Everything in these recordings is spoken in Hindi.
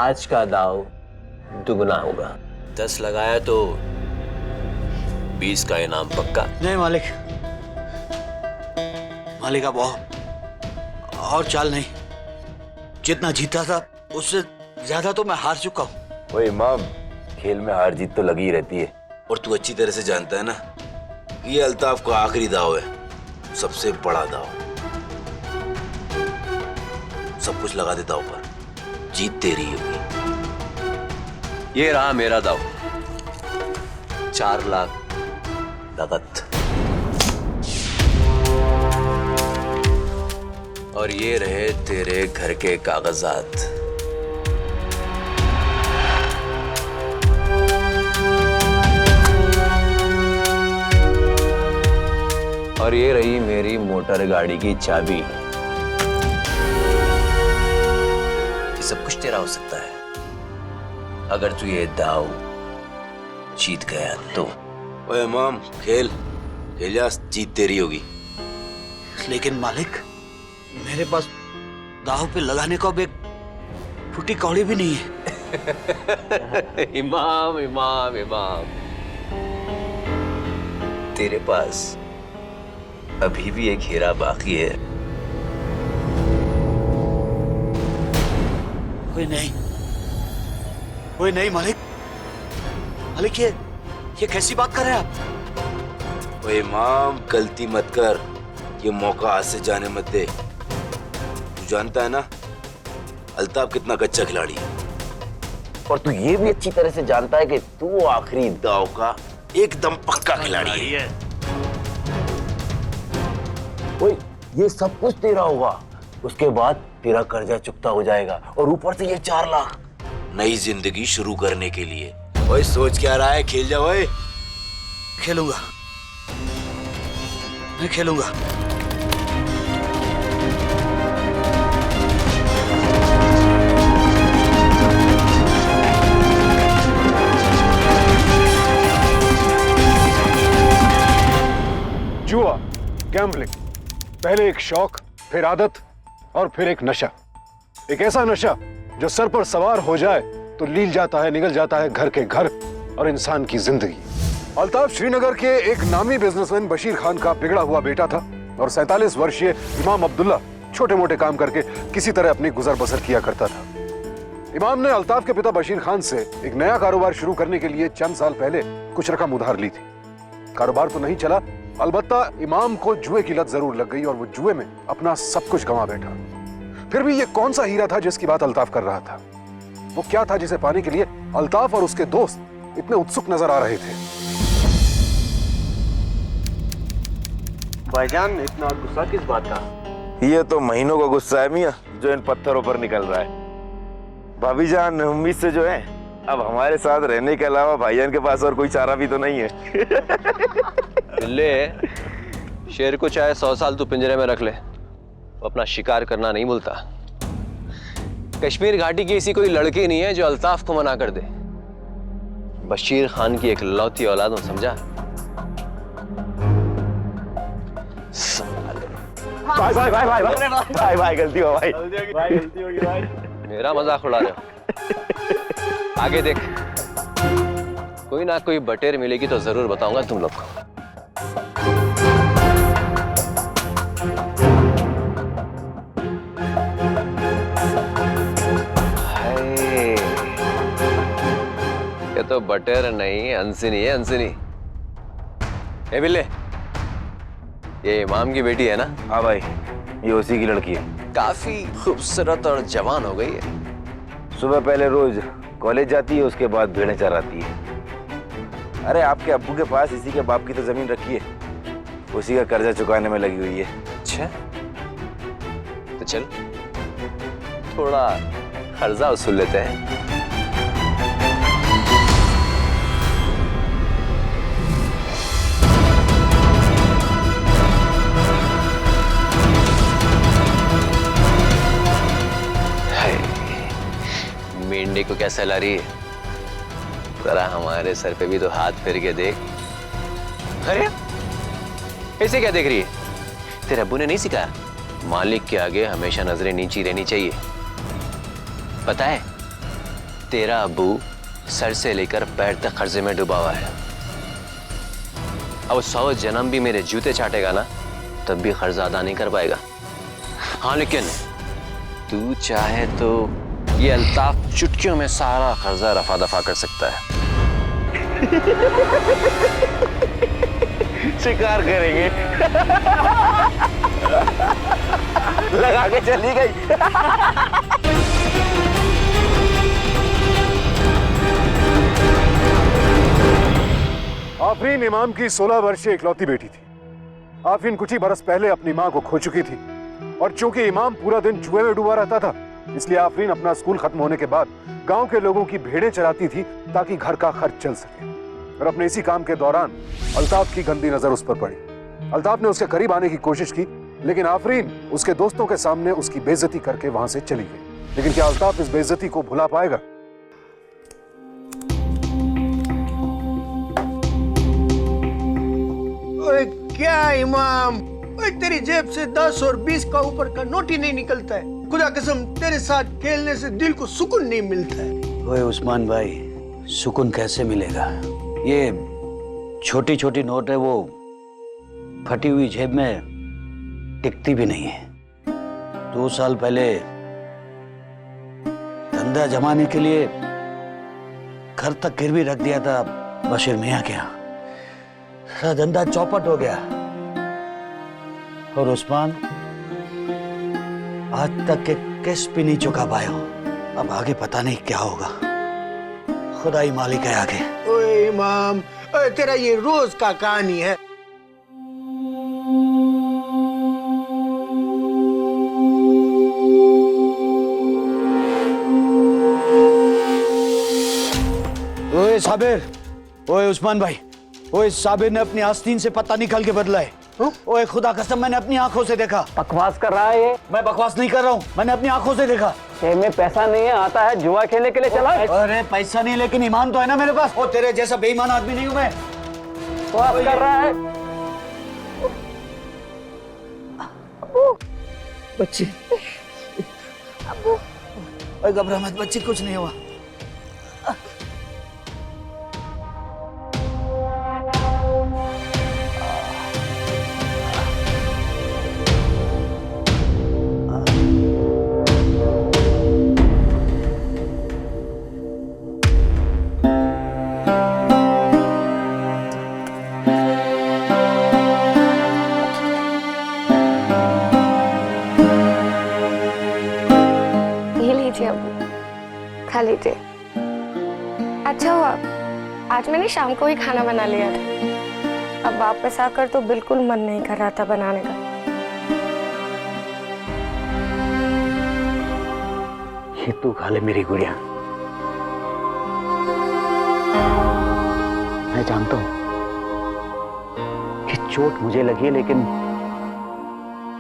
आज का दाव दुगना होगा। 10 लगाया तो 20 का इनाम पक्का। नहीं मालिक, मालिक अब और चाल नहीं। जितना जीता था उससे ज्यादा तो मैं हार चुका हूँ। ओए इमाम, खेल में हार जीत तो लगी ही रहती है, और तू अच्छी तरह से जानता है ना ये अल्ताफ का आखिरी दाव है, सबसे बड़ा दाव। सब कुछ लगा दे दाव पर, जीत तेरी होगी। ये रहा मेरा दाव, 4 लाख नगद। और ये रहे तेरे घर के कागजात। और ये रही मेरी मोटर गाड़ी की चाबी। ये सब कुछ तेरा हो सकता है अगर तू ये दाव जीत गया तो। ओए इमाम, खेल जा, जीत तेरी होगी। लेकिन मालिक, मेरे पास दाव पे लगाने को अब एक फुटी कौड़ी भी नहीं है। इमाम इमाम इमाम, तेरे पास अभी भी एक हीरा बाकी है। कोई नहीं मालिक, मालिक ये कैसी बात कर रहे हैं आप? ओए इमाम, गलती मत कर, ये मौका हाथ से जाने मत दे। तू जानता है ना अल्ताफ कितना कच्चा खिलाड़ी है, और तू ये भी अच्छी तरह से जानता है कि तू आखिरी दाव का एकदम पक्का खिलाड़ी है। ओए, ये सब कुछ तेरा होगा, उसके बाद तेरा कर्जा चुकता हो जाएगा, और ऊपर से ये 4 लाख नई जिंदगी शुरू करने के लिए। ओए सोच क्या रहा है, खेल जा। ओए खेलूंगा, मैं खेलूंगा। जुआ, गैम्बलिंग, पहले एक शौक, फिर आदत और फिर एक नशा। एक ऐसा नशा जो सर पर सवार हो जाए तो लील जाता है, निगल जाता है घर के घर और इंसान की जिंदगी। अल्ताफ श्रीनगर के एक नामी बिजनेसमैन बशीर खान का बिगड़ा हुआ बेटा था, और 47 वर्षीय इमाम अब्दुल्ला छोटे मोटे काम करके किसी तरह अपनी गुजर बसर किया करता था। इमाम ने अल्ताफ के पिता बशीर खान से एक नया कारोबार शुरू करने के लिए चंद साल पहले कुछ रकम उधार ली थी। कारोबार तो नहीं चला, अलबत्ता इमाम को जुए की लत जरूर लग गई और वो जुए में अपना सब कुछ गंवा बैठा। फिर भी ये कौन सा हीरा था जिसकी बात अल्ताफ कर रहा था? वो क्या था जिसे पाने के लिए अल्ताफ और उसके दोस्त इतने उत्सुक नजर आ रहे थे? भाईजान, इतना गुस्सा किस बात का? ये तो महीनों का गुस्सा है मियां, जो इन पत्थरों पर निकल रहा है। भाभी जान उम्मीद से जो है अब हमारे साथ रहने के अलावा भाईजान के पास और कोई चारा भी तो नहीं है। बिल्ले, शेर को चाहे 100 साल तू पिंजरे में रख ले, वो अपना शिकार करना नहीं भूलता। कश्मीर घाटी की ऐसी कोई लड़की नहीं है जो अल्ताफ को मना कर दे। बशीर खान की एक लौती औलाद हूं, समझा? भाई भाई भाई भाई भाई भाई गलती हो भाई, गलती होगी भाई। मेरा मजाक उड़ा रहे हो? आगे देख, कोई ना कोई बटेर मिलेगी तो जरूर बताऊंगा तुम लोग को। ये तो बटेर नहीं, अंसिनी है, अंसिनी। ए बिल्ले, ये इमाम की बेटी है ना? हाँ भाई, ये उसी की लड़की है। काफी खूबसूरत और जवान हो गई है। सुबह पहले रोज कॉलेज जाती है, उसके बाद भेड़ें चराती है। अरे आपके अब्बू के पास इसी के बाप की तो जमीन रखी है, उसी का कर्जा चुकाने में लगी हुई है। अच्छा, तो चल थोड़ा कर्जा वसूल लेते हैं। मेंढे को कैसा ला रही है, जरा हमारे सर पे भी तो हाथ फेर के देख। अरे ऐसे क्या देख रही है? तेरे अब्बू ने नहीं सिखाया मालिक के आगे हमेशा नजरें नीची रहनी चाहिए? पता है तेरा अब्बू सर से लेकर पैर तक कर्जे में डूबा हुआ है। अब 100 जन्म भी मेरे जूते चाटेगा ना, तब भी कर्जा अदा नहीं कर पाएगा। हाँ, लेकिन तू चाहे तो ये अल्ताफ चुटकियों में सारा कर्जा रफा दफा कर सकता है। शिकार करेंगे। लगा के चली गई। आफरीन इमाम की 16 वर्षीय इकलौती बेटी थी। आफरीन कुछ ही बरस पहले अपनी मां को खो चुकी थी, और चूंकि इमाम पूरा दिन जुए में डूबा रहता था, इसलिए आफरीन अपना स्कूल खत्म होने के बाद गांव के लोगों की भेड़ें चराती थी ताकि घर का खर्च चल सके। और अपने इसी काम के दौरान अल्ताफ की गंदी नजर उस पर पड़ी। अल्ताफ ने उसके करीब आने की कोशिश की, लेकिन आफरीन उसके दोस्तों के सामने उसकी बेइज्जती करके वहां से चली गई। लेकिन क्या अल्ताफ इस बेइज्जती को भुला पाएगा? ओए क्या इमाम, ओए तेरी जेब से 10 और 20 का ऊपर का नोट ही नहीं निकलता है। खुदा कसम तेरे साथ खेलने से दिल को सुकून नहीं मिलता है। ओए उस्मान भाई, सुकून कैसे मिलेगा? ये छोटी छोटी नोट है, वो फटी हुई जेब में टिकती भी नहीं है। 2 साल पहले धंधा जमाने के लिए घर तक गिरवी रख दिया था बशीर मियाँ के यहाँ। सारा धंधा चौपट हो गया। और उस्मान आज तक के किस्त भी नहीं चुका पाया। अब आगे पता नहीं क्या होगा। खुदा ही मालिक है आगे। ओए इमाम, ओए तेरा ये रोज का कहानी है। ओए साबिर, ओए उस्मान भाई, ओए साबिर ने अपनी आस्तीन से पत्ता निकाल के बदला है। ओए खुदा कसम, मैंने अपनी आंखों से देखा। बकवास कर रहा है ये। मैं बकवास नहीं कर रहा हूँ, मैंने अपनी आंखों से देखा। जेब में पैसा नहीं है, आता है जुआ खेलने के लिए चला है। अरे पैसा नहीं, लेकिन ईमान तो है ना मेरे पास। ओ तेरे जैसा बेईमान आदमी नहीं हूँ मैं। बकवास कर रहा है। बच्ची, ओए घबरा मत बच्ची, कुछ नहीं हुआ। खा लीजिए। अच्छा हुआ आज मैंने शाम को ही खाना बना लिया था। अब वापस आकर तो बिल्कुल मन नहीं कर रहा था बनाने का। ये तू खा ले मेरी गुड़िया। मैं जानता हूं कि चोट मुझे लगी है, लेकिन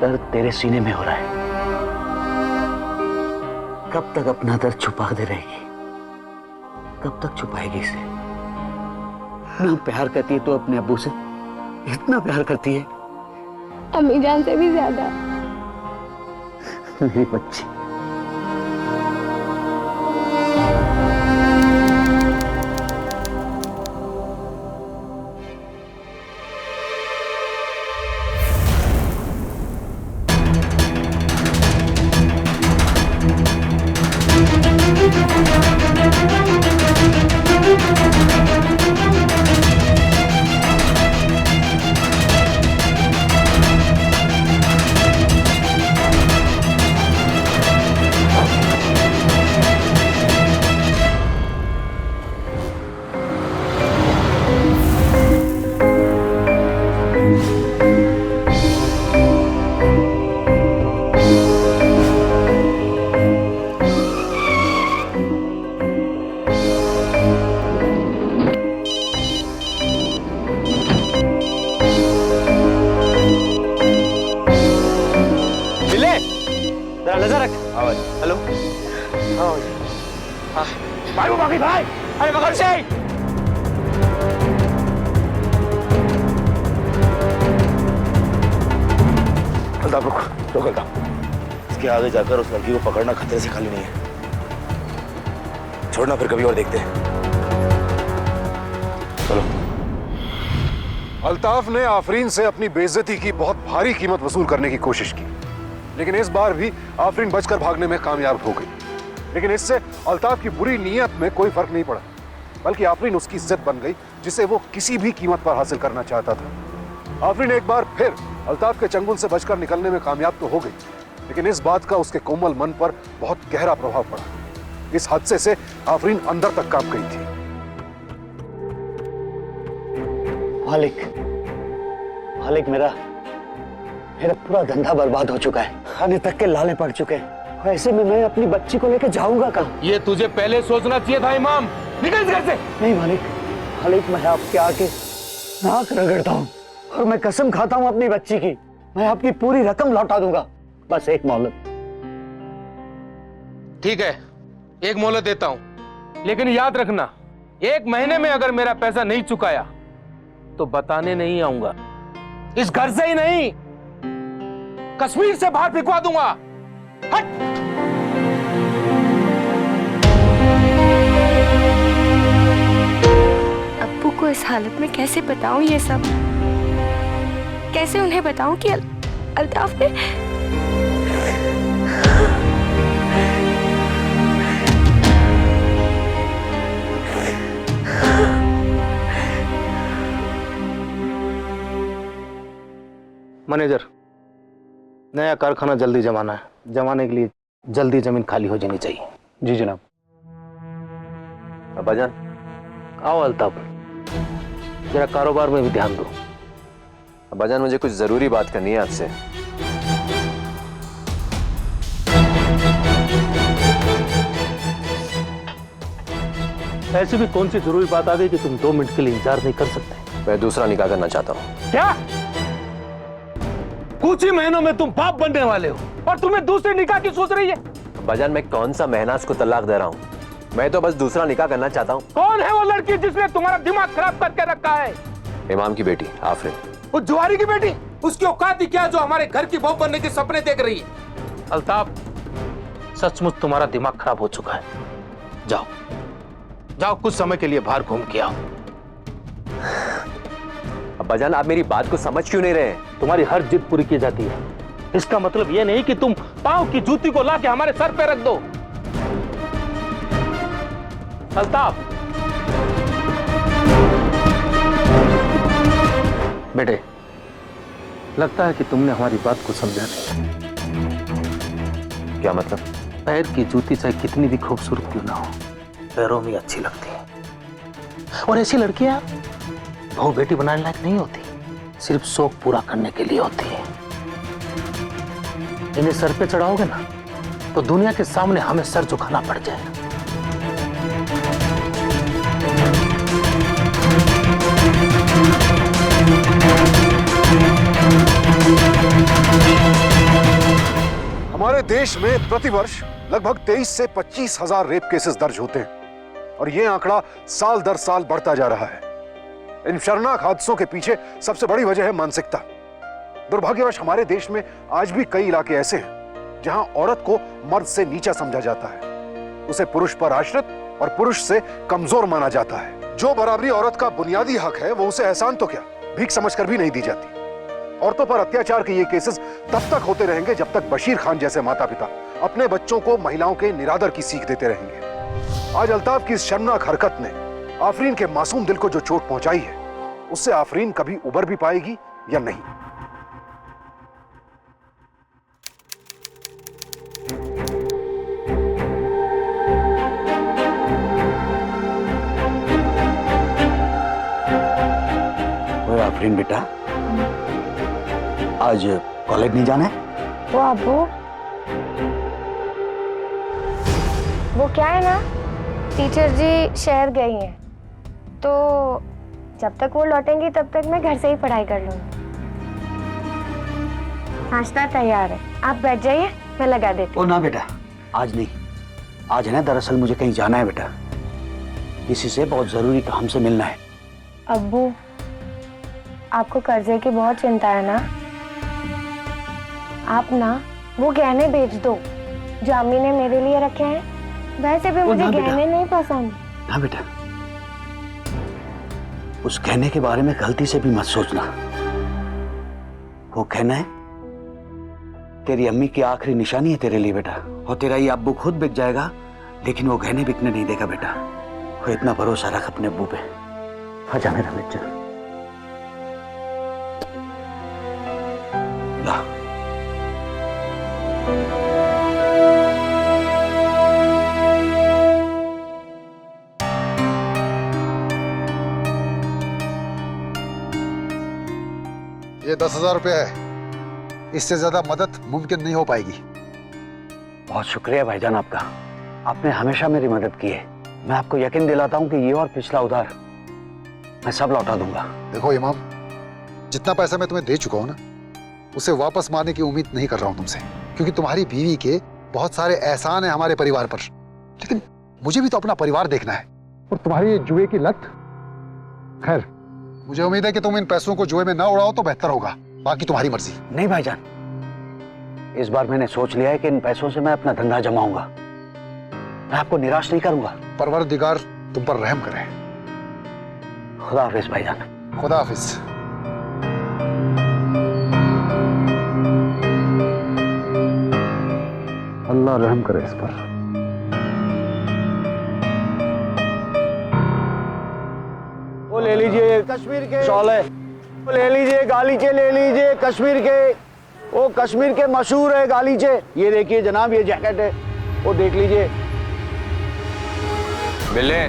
दर्द तेरे सीने में हो रहा है। कब तक अपना दर्द छुपा दे रहेगी? कब तक छुपाएगी इसे? इतना प्यार करती है तो अपने अब्बू से, इतना प्यार करती है। अम्मी जान से भी ज्यादा। मेरी बच्ची। नजर रख। हेलो भाई, वो बाकी भाई, अरे पकड़ से। अल्ताफ रुक, रुक अल्ताफ। इसके आगे जाकर उस लड़की को पकड़ना खतरे से खाली नहीं है। छोड़ना, फिर कभी और देखते हैं। चलो। अल्ताफ ने आफरीन से अपनी बेइज्जती की बहुत भारी कीमत वसूल करने की कोशिश की, लेकिन इस बार भी आफरीन बचकर भागने में कामयाब हो गई। लेकिन इससे अल्ताफ की बुरी नीयत में कोई फर्क नहीं पड़ा, बल्कि आफरीन उसकी इज्जत बन गई जिसे वो किसी भी कीमत पर हासिल करना चाहता था। आफरीन एक बार फिर अल्ताफ के चंगुल से बचकर निकलने में कामयाब तो हो गई, लेकिन इस बात का उसके कोमल मन पर बहुत गहरा प्रभाव पड़ा। इस हादसे से आफरीन अंदर तक कांप गई थी। मालिक मेरा पूरा धंधा बर्बाद हो चुका है, खाने तक के लाले पड़ चुके हैं। ऐसे में मैं अपनी बच्ची को लेकर जाऊंगा कहाँ? ये तुझे पहले सोचना चाहिए था इमाम। निकल इस घर से। नहीं मालिक, मैं आपके आके नाक रगड़ता हूँ और मैं कसम खाता हूँ अपनी बच्ची की, मैं आपकी पूरी रकम लौटा दूंगा। बस एक मोहलत। ठीक है, एक मोहलत देता हूं, लेकिन याद रखना 1 महीने में अगर मेरा पैसा नहीं चुकाया तो बताने नहीं आऊंगा। इस घर से ही नहीं, कश्मीर से बाहर फिकवा दूंगा। हट! अब्बू को इस हालत में कैसे बताऊं ये सब? कैसे उन्हें बताऊं कि अल्ताफ ने मैनेजर, नया कारखाना जल्दी जमाना है। जमाने के लिए जल्दी जमीन खाली हो जानी चाहिए। जी जनाब। अब्बाजान, आओ अल्ताफ, जरा कारोबार में भी ध्यान दो। अब्बाजान मुझे कुछ जरूरी बात करनी है आपसे। ऐसी भी कौन सी जरूरी बात आ गई कि तुम 2 मिनट के लिए इंतजार नहीं कर सकते? मैं दूसरा निकाह करना चाहता हूँ। क्या? कुछ ही महीनों में तुम बाप बनने वाले हो और तुम्हें दूसरे निकाह की सोच रही है? अब्बाजान, मैं कौन सा महीना उसको तलाक दे रहा हूँ? मैं तो बस दूसरा निकाह करना चाहता हूँ। कौन है वो लड़की जिसने तुम्हारा दिमाग खराब करके रखा है? इमाम की बेटी आफरीन। वो जुआरी की बेटी? उसकी औकात ही क्या जो हमारे घर की बहू बनने के सपने देख रही है? अल्ताफ, सचमुच तुम्हारा दिमाग खराब हो चुका है। जाओ जाओ, कुछ समय के लिए बाहर घूम के आओ। अब्बाजान, आप मेरी बात को समझ क्यों नहीं रहे? तुम्हारी हर जिद पूरी की जाती है, इसका मतलब यह नहीं कि तुम पांव की जूती को लाके हमारे सर पे रख दो। अल्ताफ, बेटे, लगता है कि तुमने हमारी बात को समझा नहीं। क्या मतलब? पैर की जूती चाहे कितनी भी खूबसूरत क्यों ना हो, पैरों में अच्छी लगती है। और ऐसी लड़कियां बहू बेटी बनाने लायक नहीं होती, सिर्फ शौक पूरा करने के लिए होती है। इन्हें सर पे चढ़ाओगे ना तो दुनिया के सामने हमें सर झुकाना पड़ जाएगा। हमारे देश में प्रतिवर्ष लगभग 23 से 25 हजार रेप केसेस दर्ज होते हैं और यह आंकड़ा साल दर साल बढ़ता जा रहा है। इन शर्मनाक हादसों के पीछे सबसे बड़ी वजह है मानसिकता। दुर्भाग्यवश हमारे देश में आज भी कई इलाके ऐसे हैं जहां औरत को मर्द से नीचा समझा जाता है, उसे पुरुष पर आश्रित और पुरुष से कमजोर माना जाता है। जो बराबरी औरत का बुनियादी हक है वो उसे एहसान तो क्या, भीख समझकर भी नहीं दी जाती। औरतों पर अत्याचार के ये केसेस तब तक होते रहेंगे जब तक बशीर खान जैसे माता पिता अपने बच्चों को महिलाओं के निरादर की सीख देते रहेंगे। आज अल्ताफ की इस शर्मनाक हरकत ने आफरीन के मासूम दिल को जो चोट पहुंचाई है, उससे आफरीन कभी उबर भी पाएगी या नहीं। वो आफरीन बेटा, आज कॉलेज नहीं जाना है? वो अब्बू, वो क्या है ना, टीचर जी शहर गई हैं, तो जब तक वो लौटेंगी तब तक मैं घर से ही पढ़ाई कर लूंगी। नाश्ता तैयार है, आप बैठ जाइए, मैं लगा देती हूँ। ओ ना बेटा, आज नहीं। आज है ना, दरअसल मुझे कहीं जाना है बेटा, किसी से बहुत जरूरी काम से मिलना है। अब्बू, आपको कर्जे की बहुत चिंता है ना? आप ना वो गहने बेच दो जो अम्मी ने मेरे लिए रखे हैं, वैसे भी मुझे ना बेटा। गहने नहीं पसंद। हाँ बेटा, उस कहने के बारे में गलती से भी मत सोचना। वो कहना है तेरी अम्मी की आखिरी निशानी है तेरे लिए बेटा, और तेरा ये अब्बू खुद बिक जाएगा लेकिन वो गहने बिकने नहीं देगा बेटा। वो इतना भरोसा रख अपने अब्बू पे। आजा मेरा बच्चा, ला। ये 10,000 रुपये है, इससे ज्यादा मदद मुमकिन नहीं हो पाएगी। बहुत शुक्रिया भाईजान आपका, आपने हमेशा मेरी मदद की है। मैं आपको यकीन दिलाता हूँ कि ये और पिछला उधार मैं सब लौटा दूंगा। देखो इमाम, जितना पैसा मैं तुम्हें दे चुका हूं ना, उसे वापस मारने की उम्मीद नहीं कर रहा हूं तुमसे, क्योंकि तुम्हारी बीवी के बहुत सारे एहसान है हमारे परिवार पर, लेकिन मुझे भी तो अपना परिवार देखना है। और तुम्हारी ये जुए की लत, खैर मुझे उम्मीद है कि तुम इन पैसों को जुए में ना उड़ाओ तो बेहतर होगा, बाकी तुम्हारी मर्जी। नहीं भाईजान, इस बार मैंने सोच लिया है कि इन पैसों से मैं अपना धंधा जमाऊंगा। मैं आपको निराश नहीं करूंगा। परवरदिगार तुम पर रहम करे। खुदा हाफिज भाईजान। खुदा हाफिज। अल्लाह रहम करे इस पर। वो ले लीजिए कश्मीर के शॉल है, वो ले लीजिए गालीचे, ले लीजिए कश्मीर के, वो कश्मीर के मशहूर है गालीचे। ये देखिए जनाब, ये जैकेट है, वो देख लीजिए। बिल्ले,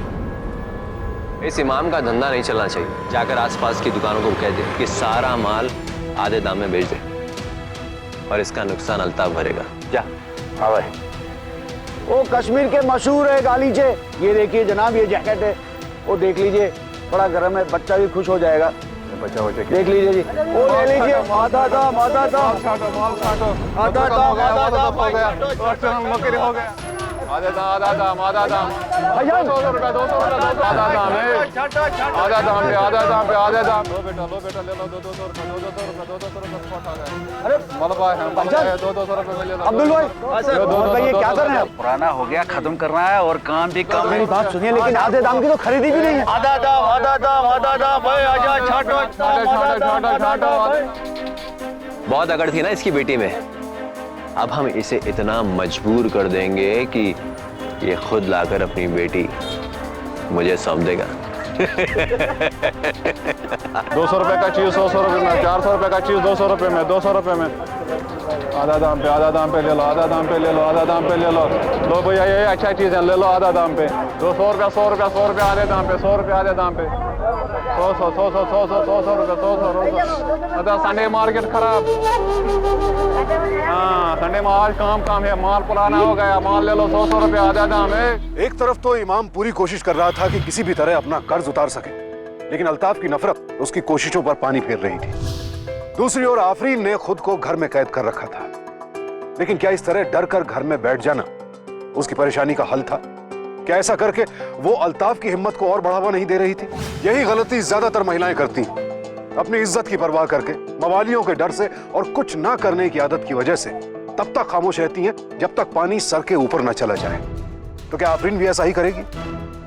इस इमाम का धंधा नहीं चलना चाहिए। जाकर आसपास की दुकानों को कह दे कि सारा माल आधे दाम में बेच दे, और इसका नुकसान अल्ताफ भरेगा। जा आवे। वो कश्मीर के मशहूर है गालीचे। ये देखिए जनाब, ये जैकेट है, वो देख लीजिए, बड़ा गर्म है, बच्चा भी खुश हो जाएगा। देख लीजिए जी, वो ले लीजिए। आधा दाम, आधा दाम, आधा दाम, आधा दाम हो गया। आधा दाम, आधा दाम, आधा दाम, भाईजान 200 रुपया, 200 रुपया, आधा दाम है, आधा दाम पे, आधा दाम पे, आधा दाम। लो बेटा ले लो, 200 रुपया, 200 रुपया, 200 रुपया स्पॉट आ गया। अरे मलबा है, 200 रुपये में ले लो। अब्दुल भाई, और भाई ये क्या कर रहे हैं आप? पुराना हो गया, खत्म करना है और काम भी कम है। मेरी बात सुनिए, लेकिन आधे दाम की तो खरीदी भी नहीं है। आधा दाम, आधा दाम, आधा दाम भाई, आजा छाटो, बहुत अकड़ थी ना इसकी बेटी में। अब हम इसे इतना मजबूर कर देंगे कि ये खुद लाकर अपनी बेटी मुझे सौंप देगा। 200 रुपए का चीज 100 रुपए में, 400 रुपए का चीज 200 रुपए में, 200 रुपए में। आधा दाम पे, आधा दाम पे ले लो, आधा दाम पे ले लो, आधा दाम पे ले लो। लो भैया ये अच्छा चीज है, ले लो आधा दाम पे। 200 रुपया, 100 रुपया, 100 रुपया आधे दाम पे, 100 रुपया आधे दाम पे। 100 रुपया। संडे मार्केट खराब। हाँ संडे में आज काम है, माल पुराना हो गया, माल ले लो, 100 रुपया आधा दाम है। एक तरफ तो इमाम पूरी कोशिश कर रहा था कि किसी भी तरह अपना कर्ज उतार सके, लेकिन अल्ताफ की नफरत उसकी कोशिशों पर पानी फेर रही थी। दूसरी ओर आफरीन ने खुद को घर में कैद कर रखा था, लेकिन क्या इस तरह डर कर घर में बैठ जाना उसकी परेशानी का हल था? क्या ऐसा करके वो अल्ताफ की हिम्मत को और बढ़ावा नहीं दे रही थी? यही गलती ज्यादातर महिलाएं करती हैं, अपनी इज्जत की परवाह करके, मवालियों के डर से और कुछ ना करने की आदत की वजह से तब तक खामोश रहती हैं जब तक पानी सर के ऊपर न चला जाए। तो क्या आफरीन भी ऐसा ही करेगी?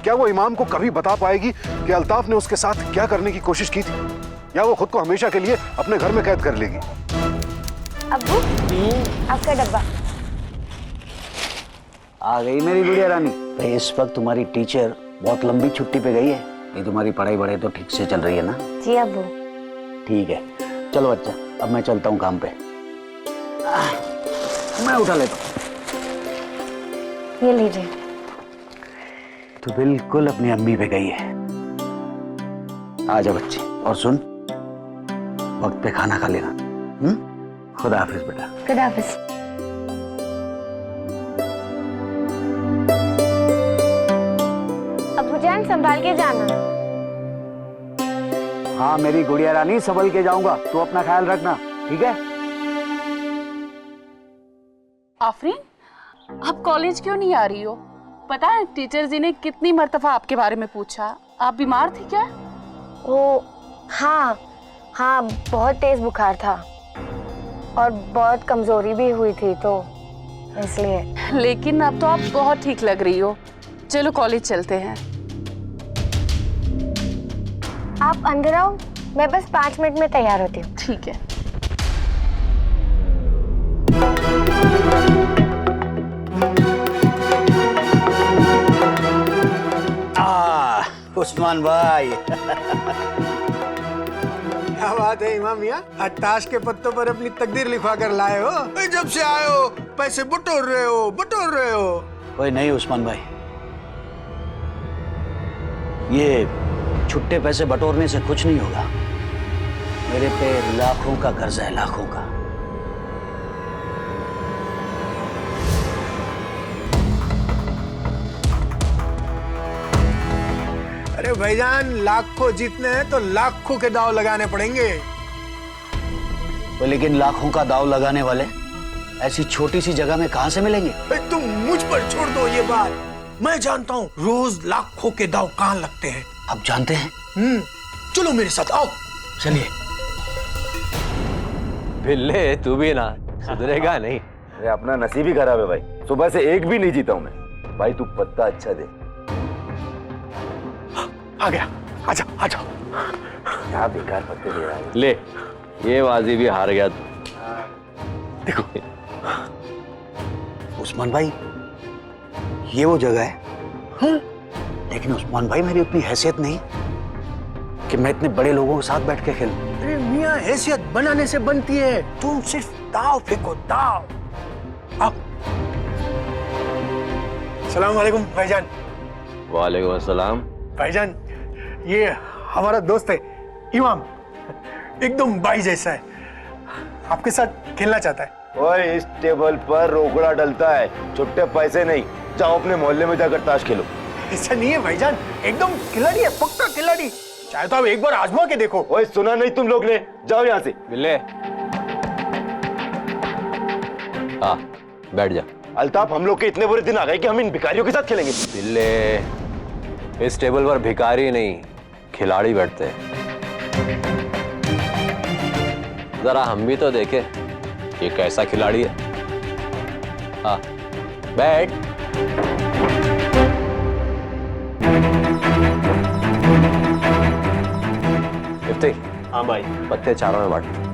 क्या वो इमाम को कभी बता पाएगी कि अल्ताफ ने उसके साथ क्या करने की कोशिश की थी, या वो खुद को हमेशा के लिए अपने घर में कैद कर लेगी? अब्बू, आपका डब्बा। आ गई मेरी गुड़िया रानी। भाई इस वक्त तुम्हारी टीचर बहुत लंबी छुट्टी पे गई है। ये तुम्हारी पढ़ाई बढ़ाई तो ठीक से चल रही है ना? जी अब्बू। ठीक है, चलो बच्चा, अब मैं चलता हूँ काम पे। मैं उठा लेता हूँ। ये लीजिए। तो बिल्कुल अपनी अम्मी पे गई है। आजा बच्ची, और सुन, वक्त पे खाना खा लेना। खुदा हाफिज बेटा। खुदा हाफिज। अब्बू जान संभाल के जाना। हाँ मेरी गुड़िया रानी, संभल के जाऊंगा, तू अपना ख्याल रखना, ठीक है? आफरीन, आप कॉलेज क्यों नहीं आ रही हो? पता है टीचर जी ने कितनी मर्तबा आपके बारे में पूछा। आप बीमार थी क्या? ओ हाँ बहुत तेज बुखार था और बहुत कमजोरी भी हुई थी, तो इसलिए। लेकिन अब तो आप बहुत ठीक लग रही हो। चलो कॉलेज चलते हैं। आप अंदर आओ, मैं बस 5 मिनट में तैयार होती हूँ। ठीक है। उस्मान भाई। क्या बात है इमाम मियाँ, आज ताश के पत्तों पर अपनी तकदीर लिखवा कर लाए हो। जब से आए हो पैसे बटोर रहे हो। कोई नहीं उस्मान भाई, ये छुट्टे पैसे बटोरने से कुछ नहीं होगा। मेरे पे लाखों का कर्ज है, लाखों का। अरे भाईजान, लाखों जीतने हैं तो लाखों के दाव लगाने पड़ेंगे। तो लेकिन लाखों का दाव लगाने वाले ऐसी छोटी सी जगह में कहां से मिलेंगे? तुम मुझ पर छोड़ दो ये बात, मैं जानता हूँ रोज लाखों के दाव कहाँ लगते हैं। आप जानते हैं? चलो मेरे साथ आओ। चलिए। बिल्ले तू भी ना सुधरेगा नहीं। अरे अपना नसीब ही खराब है भाई, सुबह से एक भी नहीं जीता हूं मैं। भाई तू पत्ता अच्छा दे। आ गया, आजा आजा। क्या बेकार पत्ते दे रहा है। ले, ये बाजी भी हार गया। देखो उस्मान भाई, ये वो जगह है। लेकिन उस्मान भाई, मेरी उतनी हैसियत नहीं कि मैं इतने बड़े लोगों के साथ बैठ के खेलूं। अरे मियाँ, हैसियत बनाने से बनती है। तुम सिर्फ दाव फेंको, दाव। आप। सलाम वालेकुम भाईजान। वालेकुम अस्सलाम। भाईजान, ये हमारा दोस्त है इमाम, एकदम भाई जैसा है। आपके साथ खेलना चाहता है। ओए, इस टेबल पर रोकड़ा डलता है, छुट्टे पैसे नहीं। जाओ अपने मोहल्ले में जाकर ताश खेलो। ऐसा नहीं है भाईजान, एकदम खिलाड़ी है, पक्का खिलाड़ी। चाहे तो आप एक बार आजमा के देखो। ओए, सुना नहीं तुम लोग ने? जाओ यहाँ से। बिल्ले, हाँ बैठ जा। अल्ताफ, हम लोग के इतने बुरे दिन आ गए कि हम इन भिखारियों के साथ खेलेंगे। बिल्ले, इस टेबल पर भिखारी नहीं खिलाड़ी बैठते हैं। जरा हम भी तो देखें ये कैसा खिलाड़ी है। हाँ बैठ। इफ्ती। हाँ भाई। पत्ते चारों में बांट।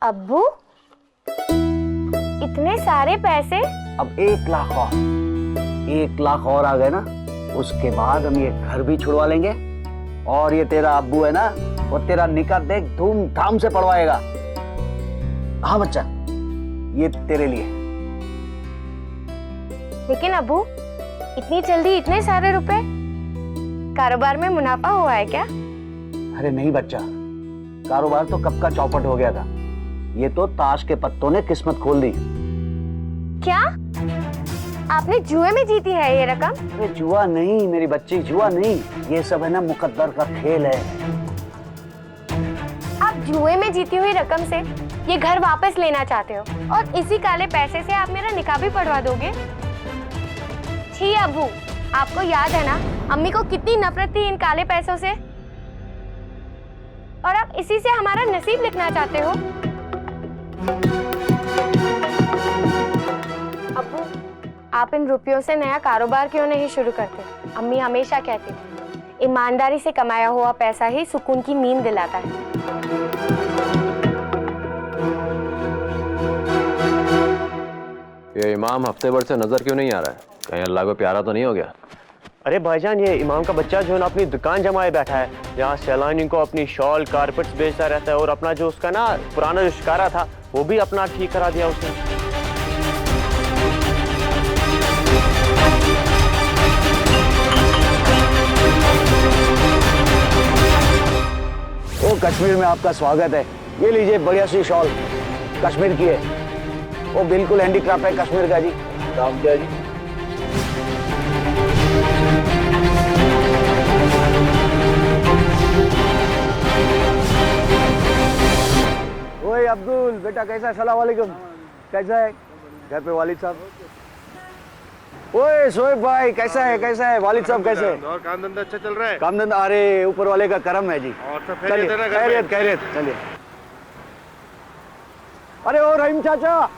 अब्बू, इतने सारे पैसे? अब 1 लाख और 1 लाख और आ गए ना, उसके बाद हम ये घर भी छुड़वा लेंगे। और ये तेरा अब्बू है ना, वो तेरा निकाह देख धूमधाम से पड़वाएगा। हाँ बच्चा, ये तेरे लिए। लेकिन अब्बू, इतनी जल्दी इतने सारे रुपए? कारोबार में मुनाफा हुआ है क्या? अरे नहीं बच्चा, कारोबार तो कब का चौपट हो गया था। ये तो ताश के पत्तों ने किस्मत खोल दी। क्या आपने जुए में जीती है ये रकम? अरे जुआ नहीं मेरी बच्ची, जुआ नहीं। ये सब है ना मुकद्दर का खेल है। आप जुए में जीती हुई रकम से ये घर वापस लेना चाहते हो और इसी काले पैसे से आप मेरा निकाह भी पढ़वा दोगे? छी अब्बू, आपको याद है ना अम्मी को कितनी नफरत थी इन काले पैसों से, और आप इसी से हमारा नसीब लिखना चाहते हो। अब्बू, आप इन रुपयों से नया कारोबार क्यों नहीं शुरू करते? अम्मी हमेशा कहती थी ईमानदारी से कमाया हुआ पैसा ही सुकून की नींद दिलाता है। ये इमाम हफ्ते भर से नजर क्यों नहीं आ रहा है? कहीं अल्लाह को प्यारा तो नहीं हो गया? अरे भाईजान, ये इमाम का बच्चा जो है ना अपनी दुकान जमाए बैठा है, यहाँ सैलानियों को अपनी शॉल कारपेट्स बेचता रहता है, और अपना जो उसका ना पुराना जो शिकारा था वो भी अपना ठीक करा दिया उसने। ओ कश्मीर में आपका स्वागत है। ये लीजिए बढ़िया सी शॉल, कश्मीर की है, वो बिल्कुल हैंडीक्राफ्ट है कश्मीर का जी। नाम क्या है जी? ओए अब्दुल बेटा, कैसा है? सलाम वालेकुम। कैसा है? घर पे वालिद साहब? ओए शोएब भाई, कैसा है? कैसा है वालिद साहब? कैसे है? और काम धंधा अच्छा चल रहा है? काम धंधा, अरे ऊपर वाले का करम है जी। और सब चलिए, खैरियत है ना घर में? खैरियत खैरियत, चलिए। अरे ओ रहीम चाचा,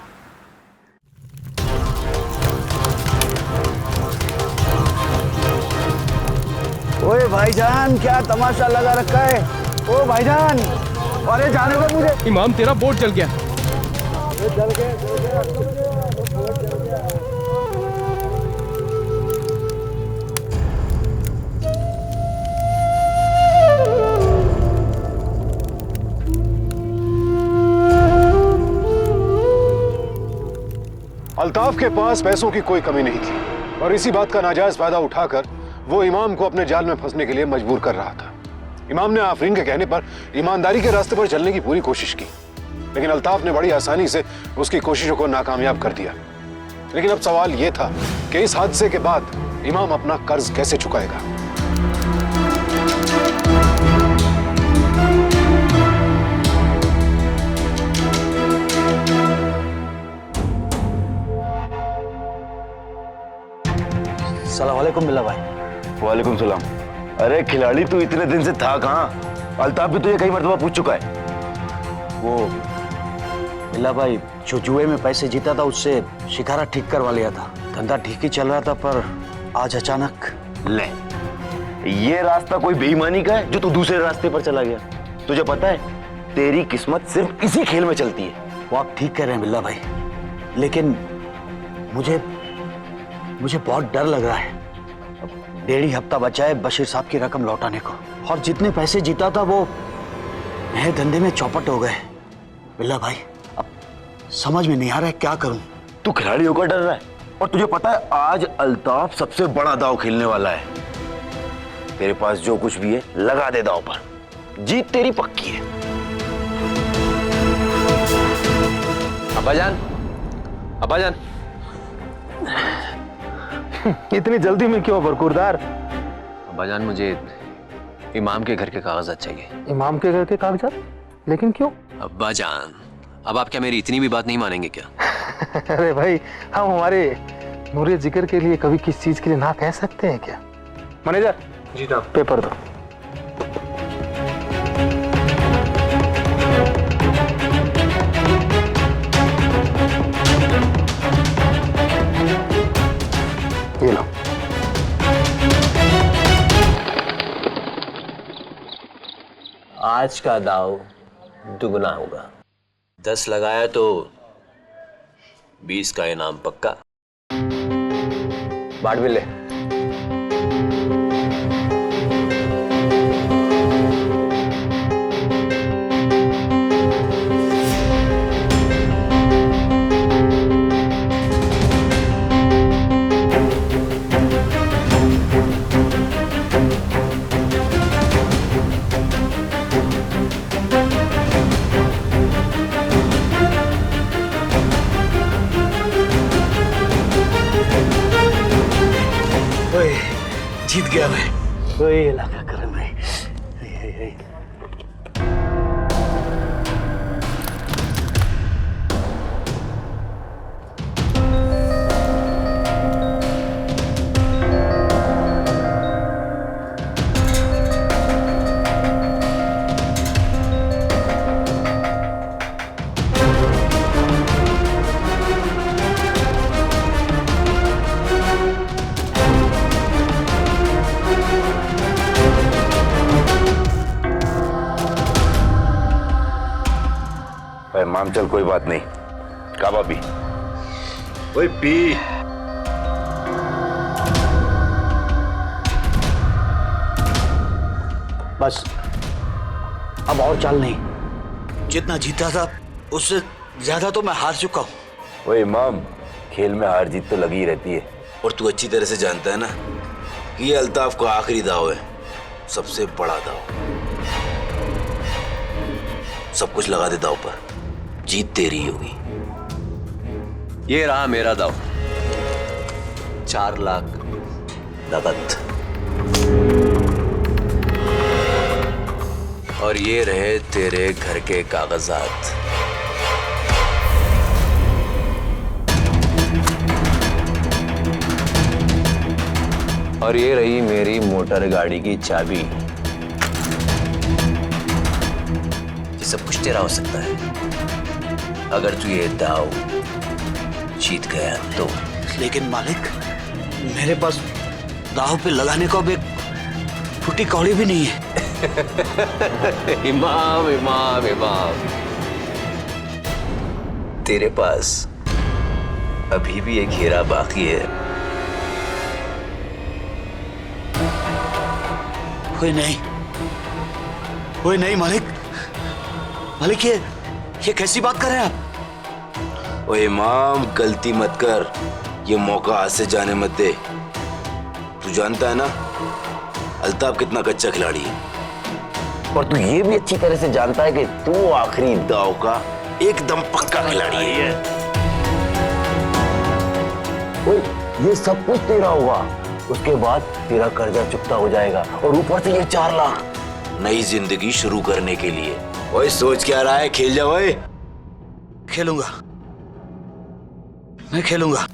ओए भाईजान क्या तमाशा लगा रखा है? ओ भाईजान, अरे जाने दो मुझे। इमाम तेरा बोर्ड जल गया। जल गया। अल्ताफ के पास पैसों की कोई कमी नहीं थी और इसी बात का नाजायज फायदा उठाकर वो इमाम को अपने जाल में फंसने के लिए मजबूर कर रहा था। इमाम ने आफरीन के कहने पर ईमानदारी के रास्ते पर चलने की पूरी कोशिश की, लेकिन अल्ताफ ने बड़ी आसानी से उसकी कोशिशों को नाकामयाब कर दिया। लेकिन अब सवाल यह था कि इस हादसे के बाद इमाम अपना कर्ज कैसे चुकाएगा। सलाम वालेकुम बिल्ला भाई। वालेकुम सलाम। अरे खिलाड़ी, तू इतने दिन से था कहाँ? अल्ताफ भी तो ये कई मर्तबा पूछ चुका है। वो बिल्ला भाई जो जुए में पैसे जीता था उससे शिकारा ठीक करवा लिया था। धंधा ठीक ही चल रहा था, पर आज अचानक। ले, ये रास्ता कोई बेईमानी का है जो तू दूसरे रास्ते पर चला गया? तुझे पता है तेरी किस्मत सिर्फ इसी खेल में चलती है। वो आप ठीक कह रहे हैं बिल्ला भाई, लेकिन मुझे बहुत डर लग रहा है। अब 1.5 हफ्ता बचा है बशीर साहब की रकम लौटाने को, और जितने पैसे जीता था वो नए धंधे में चौपट हो गए। बिल्ला भाई अब समझ में नहीं आ रहा है क्या करूं। तू खिलाड़ी होकर डर रहा है, और तुझे पता है आज अल्ताफ सबसे बड़ा दांव खेलने वाला है। तेरे पास जो कुछ भी है लगा दे दांव पर, जीत तेरी पक्की है। अब्बाजान इतनी जल्दी में क्यों बरकूरदार? अब्बाजान, मुझे इमाम के घर के कागजात चाहिए। इमाम के घर के कागजात? लेकिन क्यों? अब्बाजान, अब आप क्या मेरी इतनी भी बात नहीं मानेंगे क्या? अरे भाई, हम हमारे नूरे जिक्र के लिए कभी किस चीज के लिए ना कह सकते हैं क्या? मैनेजर जी साहब, पेपर दो। ये लो। आज का दाव दुगना होगा। 10 लगाया तो 20 का इनाम पक्का। बांट भी ले। जीत गया मैं। ओए इलाका करम है। माम चल, कोई बात नहीं। काबा पी। ओए पी। बस अब और चाल नहीं। जितना जीता था उससे ज्यादा तो मैं हार चुका हूं। ओ इमाम, खेल में हार जीत तो लगी ही रहती है, और तू अच्छी तरह से जानता है ना कि ये अल्ताफ का आखिरी दाव है, सबसे बड़ा दाव। सब कुछ लगा दे दाव पर, जीत तेरी होगी। ये रहा मेरा दाव, 4 लाख नगद। और ये रहे तेरे घर के कागजात। और ये रही मेरी मोटर गाड़ी की चाबी। ये सब कुछ तेरा हो सकता है अगर तू ये दाव जीत गया तो। लेकिन मालिक, मेरे पास दाव पे लगाने को अब एक फूटी कौड़ी भी नहीं है। इमाम इमाम इमाम, तेरे पास अभी भी एक हीरा बाकी है। कोई नहीं मालिक। मालिक, ये कैसी बात कर रहे हैं आप? ओ इमाम, गलती मत कर, ये मौका हाथ से जाने मत दे। तू जानता है ना अल्ताफ कितना कच्चा खिलाड़ी है, और तू ये भी अच्छी तरह से जानता है कि तू आखिरी दाव का एकदम पक्का खिलाड़ी है। ओए, ये सब कुछ तेरा होगा, उसके बाद तेरा कर्जा चुकता हो जाएगा, और ऊपर से ये 4 लाख नई जिंदगी शुरू करने के लिए। ओए सोच क्या रहा है, खेल जा ओए। खेलूंगा, मैं खेलूंगा।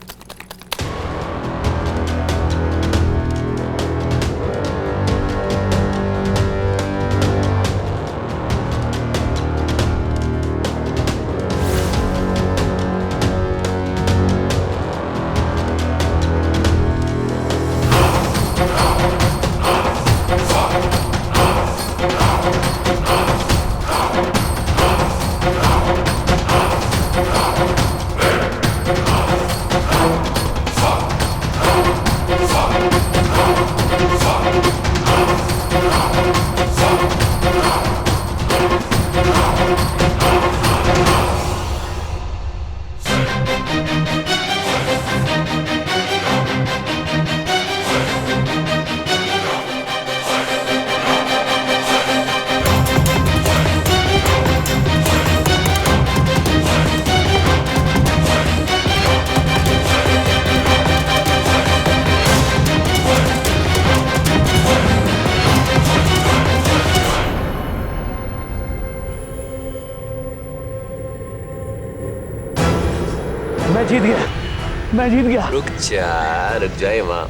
मैं जीत गया। रुक जा इमाम,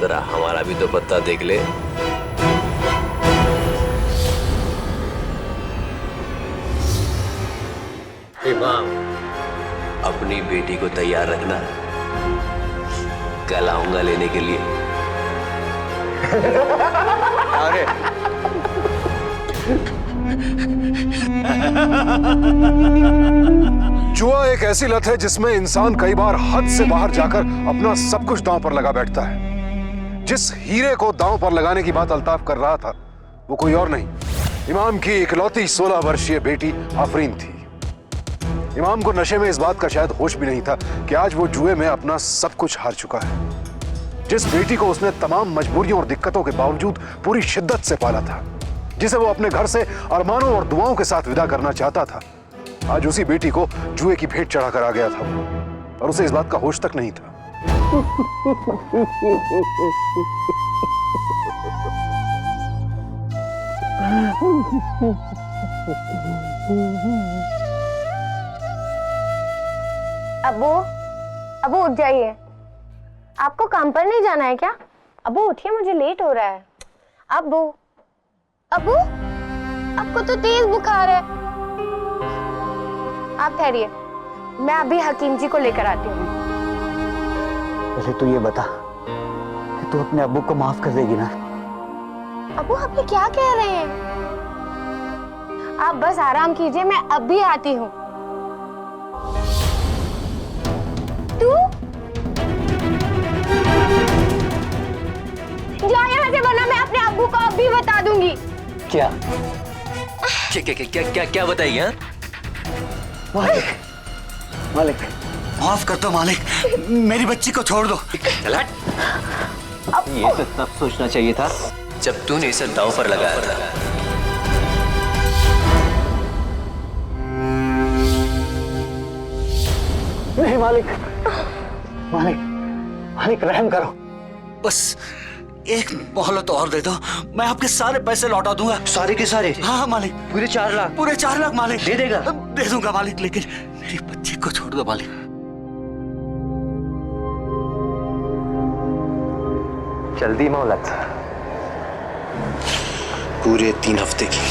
जरा हमारा भी तो पत्ता देख ले। इमाम, अपनी बेटी को तैयार रखना, कल आऊंगा लेने के लिए। अरे जुआ एक ऐसी लत है जिसमें इंसान कई बार हद से बाहर जाकर अपना सब कुछ दांव पर लगा बैठता है। जिस हीरे को दांव पर लगाने की बात अल्ताफ कर रहा था वो कोई और नहीं, इमाम की इकलौती 16 वर्षीय बेटी आफरीन थी। इमाम को नशे में इस बात का शायद होश भी नहीं था कि आज वो जुए में अपना सब कुछ हार चुका है। जिस बेटी को उसने तमाम मजबूरियों और दिक्कतों के बावजूद पूरी शिद्दत से पाला था, जिसे वो अपने घर से अरमानों और दुआओं के साथ विदा करना चाहता था, आज उसी बेटी को जुए की भेंट चढ़ाकर आ गया था वो, और उसे इस बात का होश तक नहीं था। अबू उठ जाइए। आपको काम पर नहीं जाना है क्या? अबू उठिए, मुझे लेट हो रहा है। अबू आपको तो तेज बुखार है। आप ठहरिए, मैं अभी हकीम जी को लेकर आती हूँ। पहले तो ये बता कि तू अपने अब्बू को माफ कर देगी ना? अबू आप ये क्या कह रहे हैं? आप बस आराम कीजिए, मैं अभी आती हूँ। तू जा यहाँ से, वरना मैं अपने अब्बू को बता दूंगी। क्या क्या क्या क्या क्या, क्या बताइए? हाँ? मालिक, मालिक, माफ कर दो मालिक, मेरी बच्ची को छोड़ दो। चल हट। ये तो तब सोचना चाहिए था जब तूने इसे दांव पर लगाया था। नहीं मालिक, मालिक, मालिक रहम करो, बस एक मोहलत और दे दो, मैं आपके सारे पैसे लौटा दूंगा। सारे के सारे? हाँ मालिक, पूरे 4 लाख? पूरे 4 लाख मालिक। दे देगा? दे दूंगा मालिक, लेकिन मेरी बच्ची को छोड़ दो मालिक। जल्दी मोहलत? पूरे 3 हफ्ते की।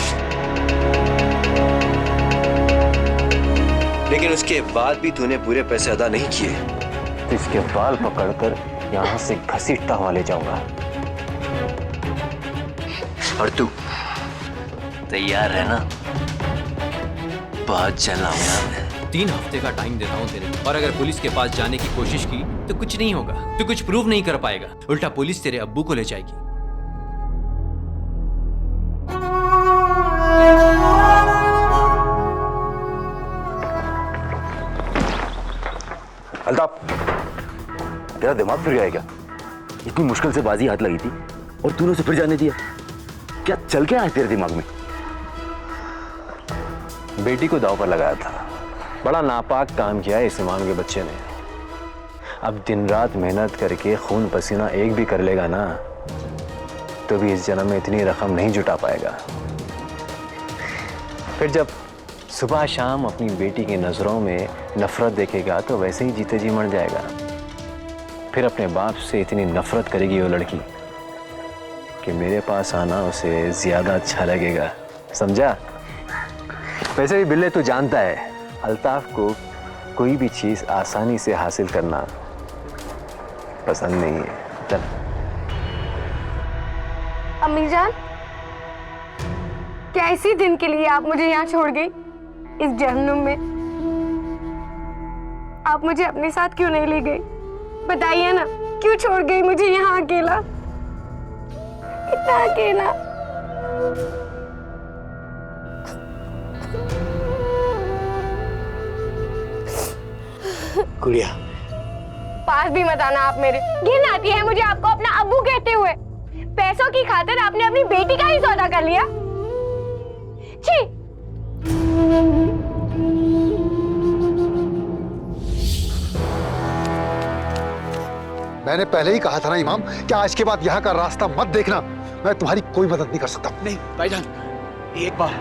लेकिन उसके बाद भी तूने पूरे पैसे अदा नहीं किए तो इसके बाल पकड़कर यहाँ से घसीटता हुआ ले जाऊंगा। और तू तैयार है ना? बहुत चलाऊंगा मैं। 3 हफ्ते का टाइम देता हूँ तेरे को, और अगर पुलिस के पास जाने की कोशिश की तो कुछ नहीं होगा, तू कुछ प्रूव नहीं कर पाएगा, उल्टा पुलिस तेरे अब्बू को ले जाएगी। अल्ताफ, तेरा दिमाग फिर गया क्या? इतनी मुश्किल से बाजी हाथ लगी थी और तूने उसे फिर जाने दिया। क्या चल क्या है तेरे दिमाग में? बेटी को दांव पर लगाया था। बड़ा नापाक काम किया है इस इमाम के बच्चे ने। अब दिन रात मेहनत करके खून पसीना एक भी कर लेगा ना, तो भी इस जन्म में इतनी रकम नहीं जुटा पाएगा। फिर जब सुबह शाम अपनी बेटी की नजरों में नफरत देखेगा तो वैसे ही जीते जी मर जाएगा। फिर अपने बाप से इतनी नफरत करेगी वो लड़की कि मेरे पास आना उसे ज्यादा अच्छा लगेगा। समझा? वैसे भी बिल्ले तू जानता है, अल्ताफ को कोई भी चीज आसानी से हासिल करना पसंद नहीं है। चल। अम्मी जान, क्या इसी दिन के लिए आप मुझे यहाँ छोड़ गई? इस जहन्नुम में आप मुझे अपने साथ क्यों नहीं ले गई? बताइए ना, क्यों छोड़ गई मुझे यहाँ अकेला, इतना अकेला? गुड़िया, पास भी मत आना आप मेरे। घिन आती है मुझे आपको अपना अब्बू कहते हुए। पैसों की खातिर आपने अपनी बेटी का ही सौदा कर लिया। छी! मैंने पहले ही कहा था ना इमाम कि आज के बाद यहाँ का रास्ता मत देखना। मैं तुम्हारी कोई मदद नहीं कर सकता। नहीं भाईजान, एक बार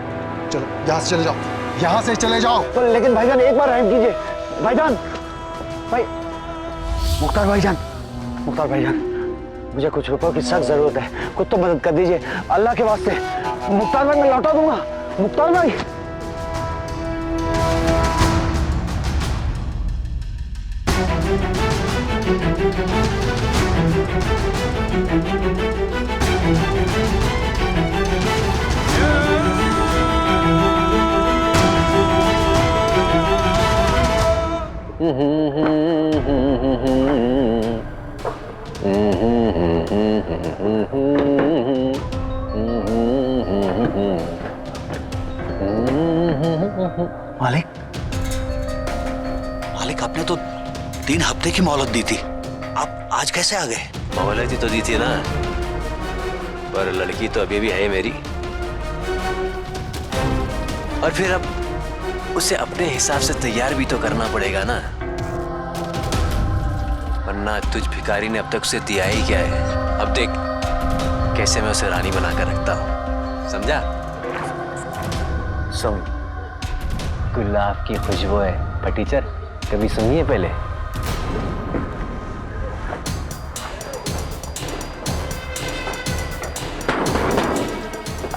चलो यहाँ से चले जाओ, यहाँ से चले जाओ। तो लेकिन भाईजान एक बार रहम कीजिए। भाईजान, भाई मुख्तार भाईजान, मुख्तार भाईजान, मुझे कुछ रुपयों की सख्त जरूरत है, कुछ तो मदद कर दीजिए अल्लाह के वास्ते। मुख्तार भाई, मैं लौटा दूंगा। मुख्तार भाई, मालिक, मालिक आपने तो 3 हफ्ते की मोहलत दी थी, आप आज कैसे आ गए? मोहलत ही तो दी थी ना, पर लड़की तो अभी भी है मेरी। और फिर अब उसे अपने हिसाब से तैयार भी तो करना पड़ेगा ना, वरना तुझ भिखारी ने अब तक उसे दिया ही क्या है। अब देख कैसे मैं उसे रानी बनाकर रखता हूं, समझा? सुन, गुलाब की खुशबू है फटीचर, कभी सुनिए पहले?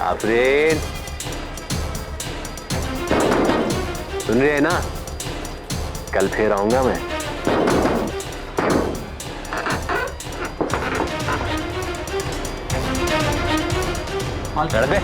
आफरीन, सुन रहे हैं ना? कल फिर आऊंगा मैं। कर दे।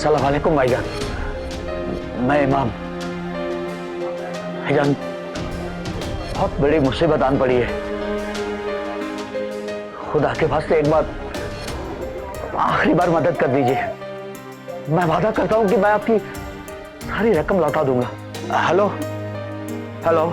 अस्सलाम वालेकुम भाईजान, मैं इमाम। भाईजान बहुत बड़ी मुसीबत आन पड़ी है, खुदा के वास्ते एक बार आखिरी बार मदद कर दीजिए। मैं वादा करता हूं कि मैं आपकी सारी रकम लौटा दूंगा। Hello hello.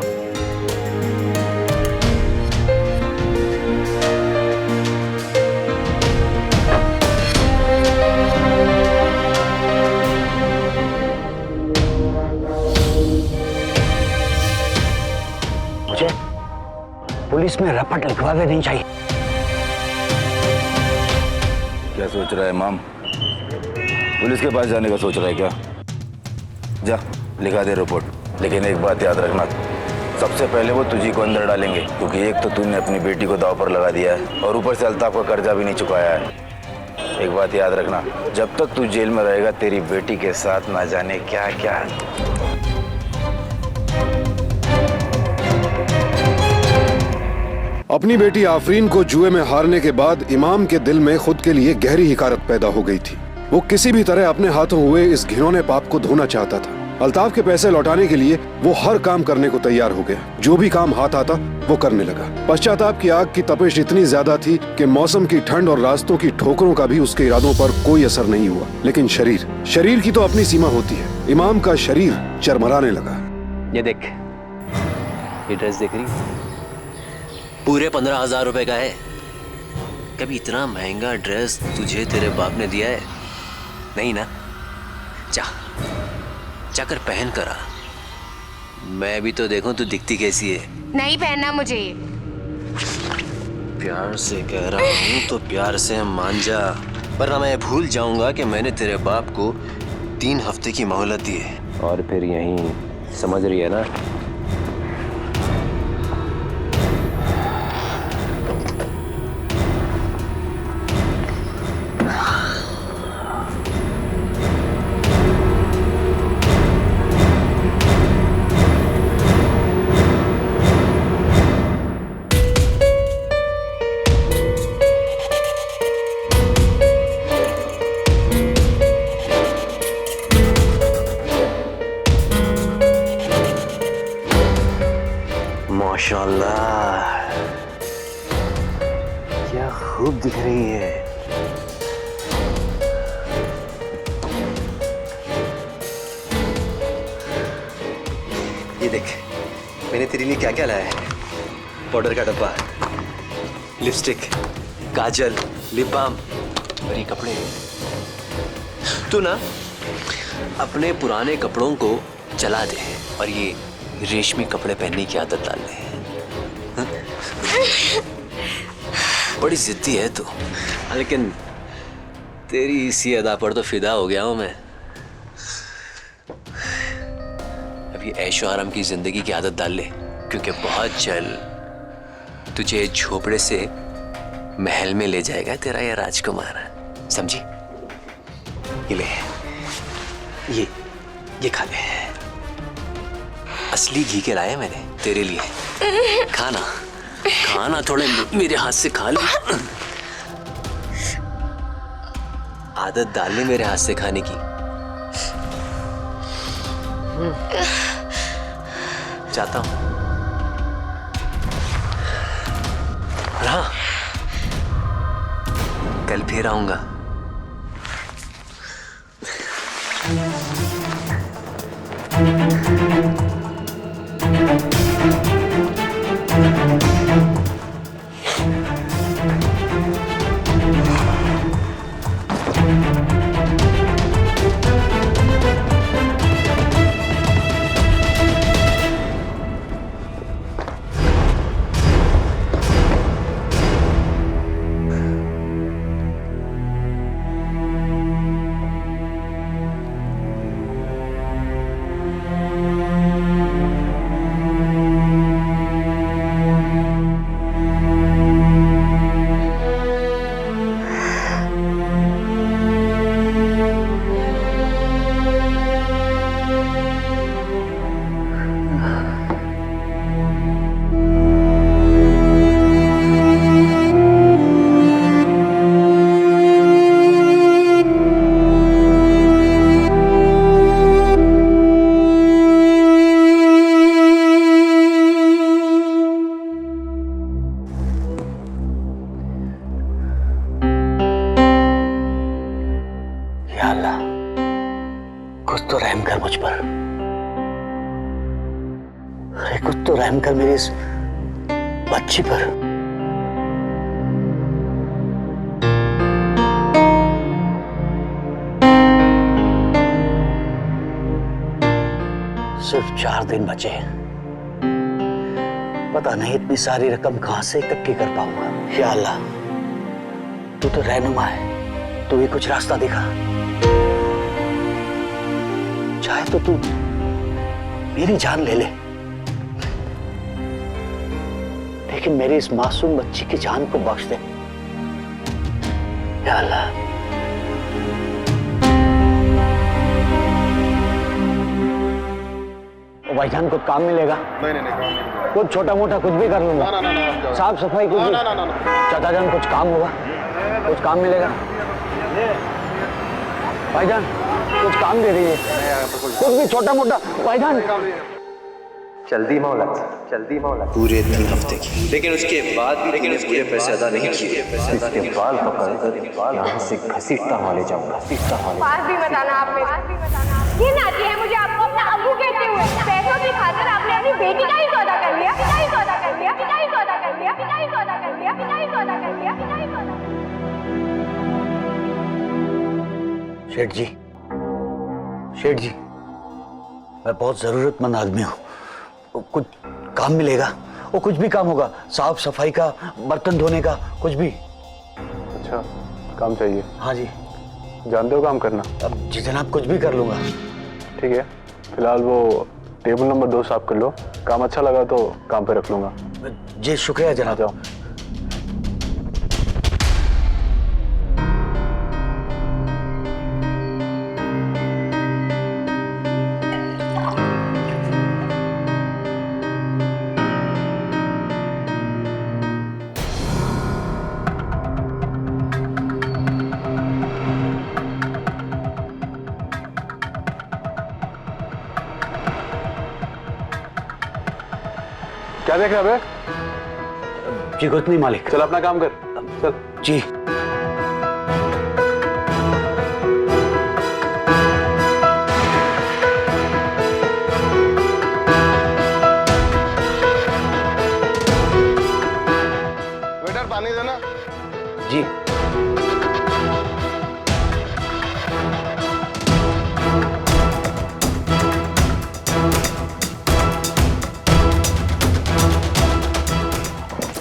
मुझे पुलिस में रपट लिखवा देनी चाहिए। क्या सोच रहा है इमाम? पुलिस के पास जाने का सोच रहा है क्या? जा लिखा दे रिपोर्ट, लेकिन एक बात याद रखना, सबसे पहले वो तुझी को अंदर डालेंगे, क्योंकि एक तो तूने अपनी बेटी को दांव पर लगा दिया है और ऊपर से अल्ताफ का कर्जा भी नहीं चुकाया है। एक बात याद रखना, जब तक तू जेल में रहेगा तेरी बेटी के साथ ना जाने क्या क्या। अपनी बेटी आफरीन को जुए में हारने के बाद इमाम के दिल में खुद के लिए गहरी हिकारत पैदा हो गई थी। वो किसी भी तरह अपने हाथों हुए इस घिनौने पाप को धोना चाहता था। अल्ताफ के पैसे लौटाने के लिए वो हर काम करने को तैयार हो गया। जो भी काम हाथ आता वो करने लगा। पश्चाताप की आग की तपिश इतनी ज्यादा थी कि मौसम की ठंड और रास्तों की ठोकरों का भी उसके इरादों पर कोई असर नहीं हुआ। लेकिन शरीर की तो अपनी सीमा होती है। इमाम का शरीर चरमराने लगा। ये देख, ये ड्रेस देख रही, पूरे 15,000 रुपए का है। कभी इतना महंगा ड्रेस तुझे तेरे बाप ने दिया है? नहीं ना? जाकर पहन कर आ। मैं भी तो देखूं तू दिखती कैसी है। नहीं पहनना मुझे ये। प्यार से कह रहा हूं तो प्यार से मान जा, वरना मैं भूल जाऊंगा कि मैंने तेरे बाप को 3 हफ्ते की मोहलत दी है। और फिर यहीं, समझ रही है ना? माशाल्लाह, क्या खूब दिख रही है। ये देख, मैंने तेरे लिए क्या क्या लाया है। पाउडर का डब्बा, लिपस्टिक, काजल, लिप बाम और ये कपड़े। तू ना अपने पुराने कपड़ों को जला दे और ये रेशमी कपड़े पहनने की आदत डाल ले। बड़ी जिद्दी है तू, लेकिन तेरी इसी अदा पर तो फिदा हो गया हूं मैं। अब ये ऐशो आराम की जिंदगी की आदत डाल ले, क्योंकि बहुत जल्द तुझे झोपड़े से महल में ले जाएगा तेरा ये राजकुमार। समझी? ये ले, ये खा ले। असली घी के लाया मैंने तेरे लिए। खाना खाना, थोड़े मेरे हाथ से खा ले। आदत डाल ले मेरे हाथ से खाने की। जाता हूं। हाँ, कल फिर आऊंगा। मुझ पर। अरे कुछ तो रहम कर मेरी इस बच्ची पर। सिर्फ 4 दिन बचे हैं। पता नहीं इतनी सारी रकम कहां से इकट्ठी कर पाऊंगा। या अल्लाह, तू तो रहनुमा है, तू भी कुछ रास्ता दिखा। चाहे तो तू मेरी जान ले ले, लेकिन मेरी इस मासूम बच्ची की जान को बख्श दे। या अल्लाह। भाईजान कुछ काम मिलेगा? नहीं, कुछ छोटा मोटा कुछ भी कर लूंगा। साफ सफाई कुछ भी। चाचा जान कुछ काम होगा, कुछ काम मिलेगा? भाईजान कुछ काम दे दीजिए, कुछ भी छोटा मोटा। भाईजान जल्दी मौला, जल्दी मौला। पूरे 3 हफ्ते की, लेकिन उसके बाद भी पूरे पैसे अदा नहीं किए। इसके बाल पकड़ यहाँ से घसीटता हुआ ले जाऊंगा। पास भी बताना आपने। ये नाती है मुझे आपको अपना अब्बू कहते हुए। पैसों की खातिर आपने अपनी बेटी का ही सौदा कर लिया। शेठ जी, शेठ जी, मैं बहुत जरूरतमंद आदमी हूँ। कुछ काम मिलेगा? वो कुछ भी काम होगा, साफ सफाई का, बर्तन धोने का, कुछ भी। अच्छा, काम चाहिए? हाँ जी। जानते हो काम करना? अब जी जनाब, कुछ भी कर लूंगा। ठीक है, फिलहाल वो टेबल नंबर 2 साफ कर लो। काम अच्छा लगा तो काम पे रख लूंगा। जी शुक्रिया जनाब। जाओ। क्या देख रहा है? जी कुछ नहीं मालिक। चल अपना काम कर, चल। जी। वेटर पानी देना। जी।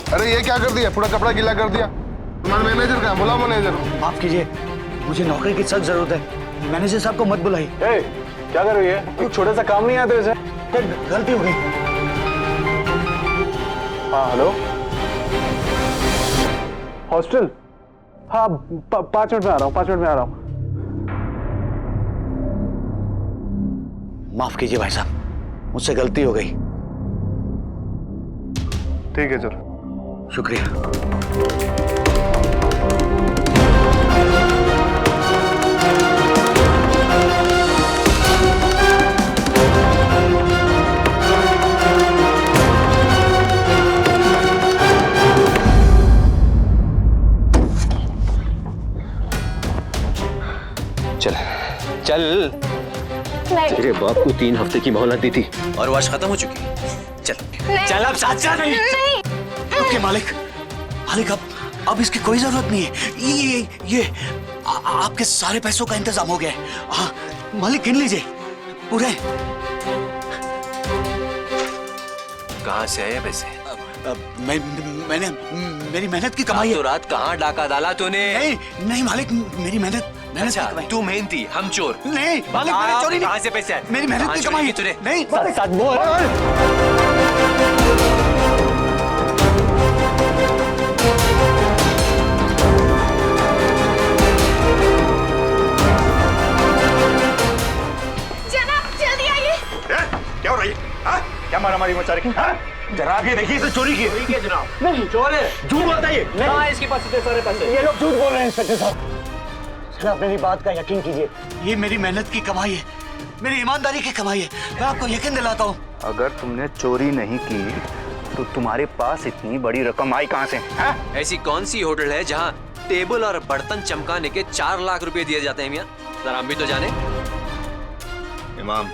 अरे ये क्या कर दिया? पूरा कपड़ा गीला कर दिया। तुम्हारा मैनेजर कहाँ? बुलाओ मैनेजर। माफ कीजिए, मुझे नौकरी की सख्त जरूरत है। मैनेजर साहब को मत बुलाइए। क्या कर रही है? कुछ छोटा सा काम नहीं आया तेरे से? गलती हो गई। हाँ हेलो, हॉस्टल? हाँ 5 मिनट में आ रहा हूँ, 5 मिनट में आ रहा हूँ। माफ कीजिए भाई साहब, मुझसे गलती हो गई। ठीक है चलो। शुक्रिया। चल चल। तेरे बाप को 3 हफ्ते की मोहलत दी थी और वो आज खत्म हो चुकी है। चल चल अब साथ जा। नहीं रुकिए मालिक, मालिक अब इसकी कोई जरूरत नहीं है। ये आपके सारे पैसों का इंतजाम हो गया है। हाँ मालिक, गिन लीजिए पूरे। कहाँ से आए पैसे? मैंने मेरी मेहनत की कमाई है। तो रात कहाँ डाका डाला तूने? नहीं मालिक, मेरी मेहनत की कमाई। तू मेहनती, हम चोर। नहीं मालिक, मैंने चोरी नहीं। कहाँ से पैसे आए? मेरी मेहनत की कमाई तूने? नहीं। सच बोल। क्या हो रही है? क्या मारामारी मचा रखी? जनाब ये देखिए, इसे चोरी की है। जनाब नहीं चोर है। झूठ बोलता है ये। नहीं, इसके पास इतने सारे पैसे। ये लोग झूठ बोल रहे हैं इंस्पेक्टर साहब। जनाब मेरी बात का यकीन कीजिए, ये मेरी मेहनत की कमाई है, मेरी ईमानदारी की कमाई है। मैं आपको यकीन दिलाता हूँ। अगर तुमने चोरी नहीं की तो तुम्हारे पास इतनी बड़ी रकम आई कहाँ से? ऐसी कौन सी होटल है जहाँ टेबल और बर्तन चमकाने के 4 लाख रुपए दिए जाते हैं मियाँ? जरा हम भी तो जाने। इमाम,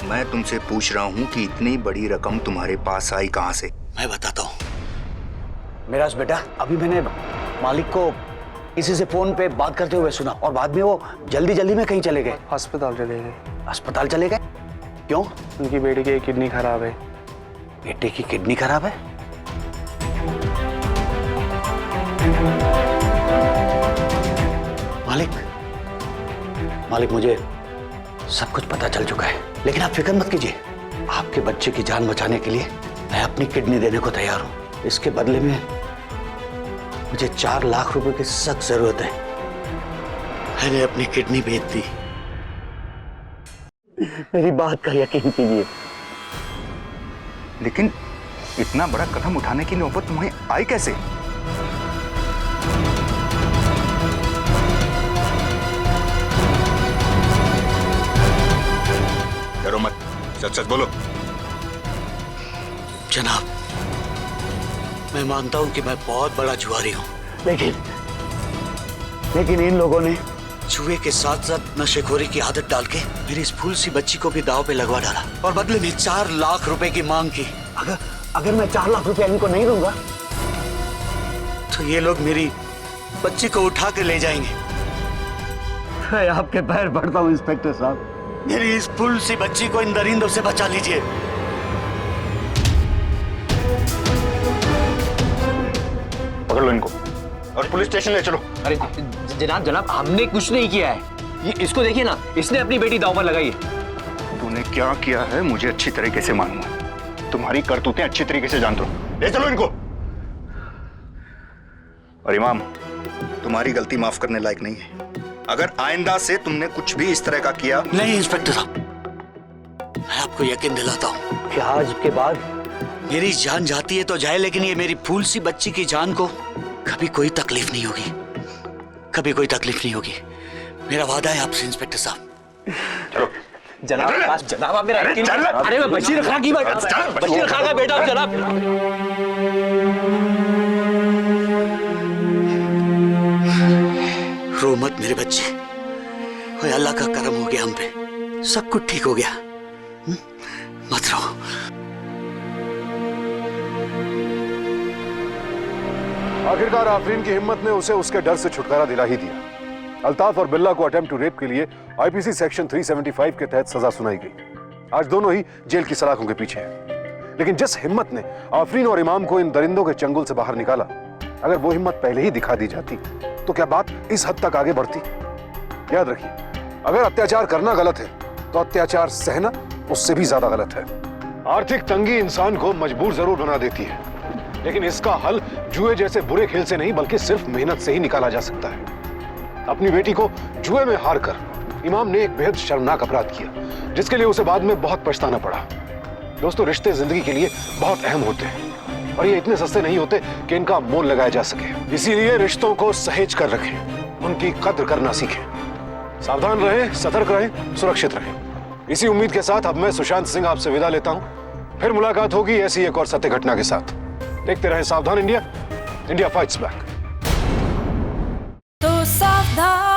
मैं तुमसे पूछ रहा हूँ कि इतनी बड़ी रकम तुम्हारे पास आई कहाँ से? मैं बताता हूँ। मेराज बेटा, अभी मैंने मालिक को किसी से फोन पे बात करते हुए सुना और बाद में वो जल्दी जल्दी में कहीं चले गए। अस्पताल चले गए। अस्पताल चले गए? क्यों? उनकी बेटी की किडनी खराब है। बेटे की किडनी खराब है? मालिक, मुझे सब कुछ पता चल चुका है, लेकिन आप फिक्र मत कीजिए। आपके बच्चे की जान बचाने के लिए मैं अपनी किडनी देने को तैयार हूं। इसके बदले में मुझे 4 लाख रुपए की सख्त जरूरत है। मैंने अपनी किडनी बेच दी। मेरी बात का यकीन कीजिए। लेकिन इतना बड़ा कदम उठाने की नौबत तुम्हें आई कैसे? डरो मत, सच सच बोलो। जनाब, मैं मानता हूं कि मैं बहुत बड़ा जुआरी हूं, लेकिन इन लोगों ने जुए के साथ साथ नशेखोरी की आदत डाल के मेरी इस फूल सी बच्ची को भी दांव पे लगवा डाला और बदले में 4 लाख रुपए की मांग की। अगर मैं 4 लाख रुपए इनको नहीं दूंगा तो ये लोग मेरी बच्ची को उठा के ले जाएंगे। मैं आपके पैर पड़ता हूं इंस्पेक्टर साहब, मेरी इस फूल सी बच्ची को इन दरिंदों से बचा लीजिए। पकड़ लो इनको और पुलिस स्टेशन ले चलो। अरे जनाब, हमने कुछ नहीं किया है। ये इसको देखिए ना, इसने अपनी बेटी दांव पर लगाई है। तूने क्या किया है मुझे अच्छी तरीके से मालूम है। तुम्हारी करतूतें अच्छी तरीके से जानता हूं। ले चलो इनको। और इमाम, तुम्हारी गलती माफ करने लायक नहीं है। अगर आइंदा से तुमने कुछ भी इस तरह का किया। नहीं इंस्पेक्टर साहब, मैं आपको यकीन दिलाता हूं कि आज के बाद मेरी जान जाती है तो जाए, लेकिन ये मेरी फूल सी बच्ची की जान को कभी कोई तकलीफ नहीं होगी, कभी कोई तकलीफ नहीं होगी। मेरा वादा है आपसे इंस्पेक्टर साहब। चलो जनाब आप मेरा यकीन। अरे मैं बशीर खां की बशीर खां का बेटा हूं जनाब। रो मत मेरे बच्चे, ओए अल्लाह का करम हो गया हम पे, सब कुछ ठीक हो गया। मत रो। आखिरकार आफरीन की हिम्मत ने उसे उसके डर से छुटकारा दिला ही दिया। अल्ताफ और बिल्ला को अटेम्प्ट टू रेप के लिए आईपीसी सेक्शन 375 के तहत सजा सुनाई गई। आज दोनों ही जेल की सलाखों के पीछे हैं। लेकिन जिस हिम्मत ने आफरीन और इमाम को इन दरिंदों के चंगुल से बाहर निकाला, अगर वो हिम्मत पहले ही दिखा दी जाती तो क्या बात इस हद तक आगे बढ़ती? याद रखिए, अगर अत्याचार करना गलत है तो अत्याचार सहना उससे भी ज्यादा गलत है। आर्थिक तंगी इंसान को मजबूर जरूर बना देती है, लेकिन इसका हल जुए जैसे बुरे खेल से नहीं बल्कि सिर्फ मेहनत से ही निकाला जा सकता है। अपनी बेटी को जुए में हार कर इमाम ने एक बेहद शर्मनाक अपराध किया, जिसके लिए उसे बाद में बहुत पछताना पड़ा। दोस्तों, रिश्ते जिंदगी के लिए बहुत अहम होते हैं और ये इतने सस्ते नहीं होते कि इनका मोल लगाया जा सके। इसीलिए रिश्तों को सहेज कर रखें, उनकी कद्र करना सीखें। सावधान रहें, सतर्क रहें, सुरक्षित रहें। इसी उम्मीद के साथ अब मैं सुशांत सिंह आपसे विदा लेता हूं। फिर मुलाकात होगी ऐसी एक और सत्य घटना के साथ। देखते रहें सावधान इंडिया, इंडिया फाइट्स बैक। तो सावधान।